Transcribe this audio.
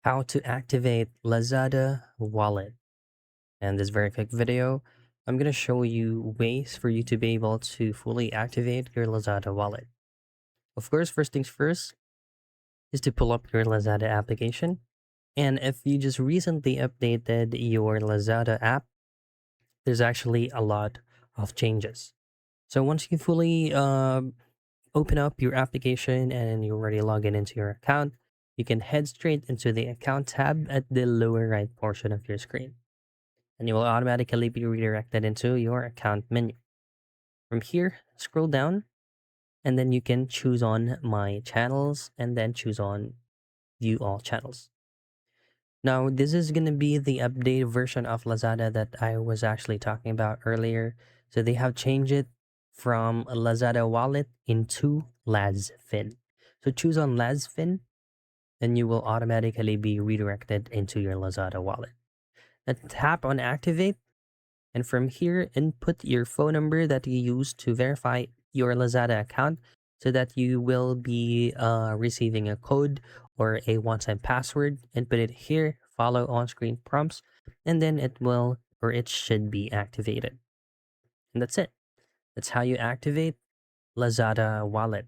How to activate Lazada Wallet. And this very quick video, I'm going to show you ways for you to be able to fully activate your Lazada Wallet. Of course, first things first is to pull up your Lazada application. And if you just recently updated your Lazada app, there's actually a lot of changes. So once you fully open up your application and you're already logged into your account, you can head straight into the account tab at the lower right portion of your screen, and you will automatically be redirected into your account menu. From here, scroll down, and then you can choose on My Channels and then choose on View All Channels. Now, this is going to be the updated version of Lazada that I was actually talking about earlier. So they have changed it from Lazada Wallet into LazFin. So choose on LazFin, and you will automatically be redirected into your Lazada Wallet. Now tap on Activate, and from here, input your phone number that you use to verify your Lazada account so that you will be receiving a code or a one-time password. Input it here, follow on-screen prompts, and then it will or it should be activated. And that's it. That's how you activate Lazada Wallet.